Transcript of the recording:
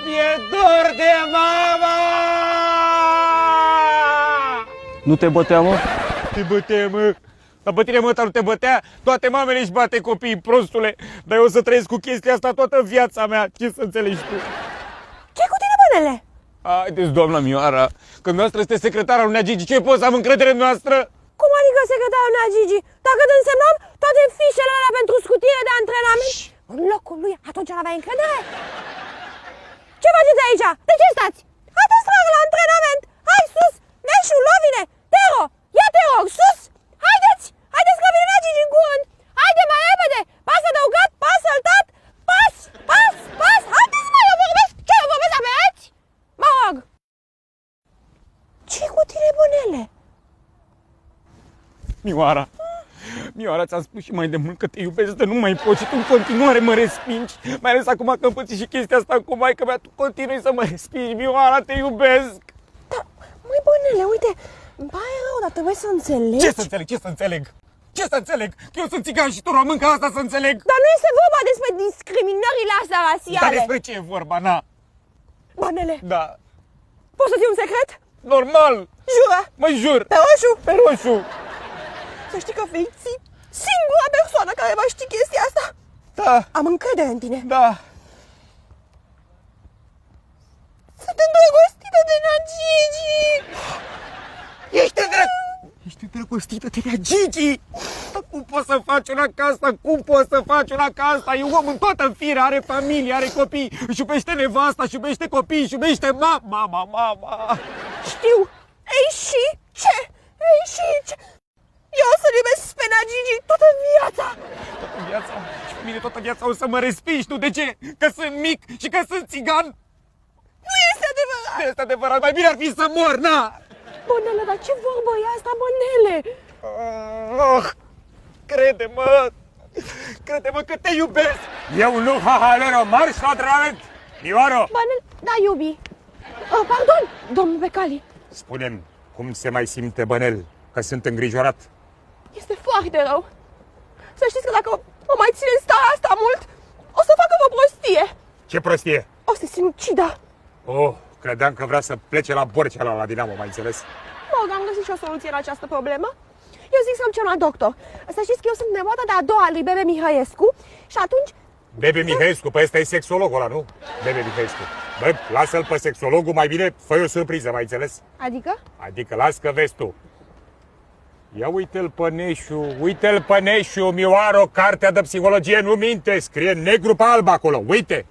Mi-e dor de mama! Nu te bătea, mă? Te bătea, mă. Dar pe tine, mă, nu te bătea? Toate mamele își bate copiii, prostule. Dar eu o să trăiesc cu chestia asta toată viața mea. Ce să înțelegi tu? Ce cu tine, bănele? Haideți, doamna Mioara, că noastră este secretara lui Gigi, ce poți să am încredere în noastră? Cum adică secretarul lui Gigi? Dacă îți însemnam toate fișele alea pentru scutire de antrenament, în locul lui, atunci n-aveai încredere? Ce faceți aici? De ce stați? Haideți, trag la antrenament! Hai, sus! Neșu, Lovine! Tero! Ia te rog, sus! Haideți! Haideți că vine Gigi în curând! Haide mai repede! Pas adăugat, pas săltat! Pas! Pas! Pas! Haideți, mă, eu vorbesc! Ce, eu vorbesc, aveți? Mă rog! Ce cu tine, bănele? Mioara, ți-am spus și mai de mult că te iubesc, dar nu mai poți și tu în continuare mă respingi. Mai ales acum că împăți și chestia asta cu maică mea, tu continui să mă respingi. Mioara, te iubesc. Da, măi, bănele, uite, îmi pare rău, dar trebuie să înțelegi. Ce să înțeleg? Ce să înțeleg? Ce să înțeleg? Că eu sunt țigan și tu român, ca asta să înțeleg. Dar nu este vorba despre discriminările astea rasiale. Dar despre ce e vorba, na? Bănele, Da. poți să ții un secret? Normal. Jură, Mă jur. pe roșu. Pe roșu. Să știi că vei fi singura persoană care va ști chestia asta. Da. Am încredere în tine. Da. Sunt îndrăgostită de Gigi. Ești îndrăgostită de Gigi? Dar cum poți să faci una ca asta? Cum poți să faci una ca asta? E un om în toată firea, are familie, are copii, își iubește nevasta, își iubește copiii, își iubește mama. Știu. Ei și ce? Ei și ce? Eu o să-l iubesc pe Gigi toată viața. Toată viața, și pe mine toată viața o să mă respingi, tu de ce? Că sunt mic și că sunt țigan? Nu este adevărat. Nu este adevărat, mai bine ar fi să mor, na! Bănele, dar ce vorbă e asta, bănele? Crede-mă că te iubesc! Eu nu hahalero, marș la drept! Ioaro! Bănele, da, iubi. Pardon, domnul Becali. Spune-mi, cum se mai simte Bănel? Că sunt îngrijorat. Este foarte rău. Să știți că dacă o mai ține în starea asta mult, o să facă o prostie. Ce prostie! O să se sinucidă. Oh, credeam că vrea să plece la Borcea la Dinamo, mai înțeles? Mă rog, am găsit și o soluție la această problemă. Eu zic să-mi cer la doctor. Să știți că eu sunt nepoata de-a doua lui Bebe Mihăiescu și atunci... Bebe Mihăiescu, pe ăsta e sexologul ăla, nu? Bebe Mihăiescu. Bă, lasă-l pe sexologul, mai bine fă o surpriză, mai înțeles? Adică? Adică las că vezi tu. Ia uite-l pe Neșu, Mioaro, cartea de psihologie nu minte, scrie negru pe alb acolo, uite!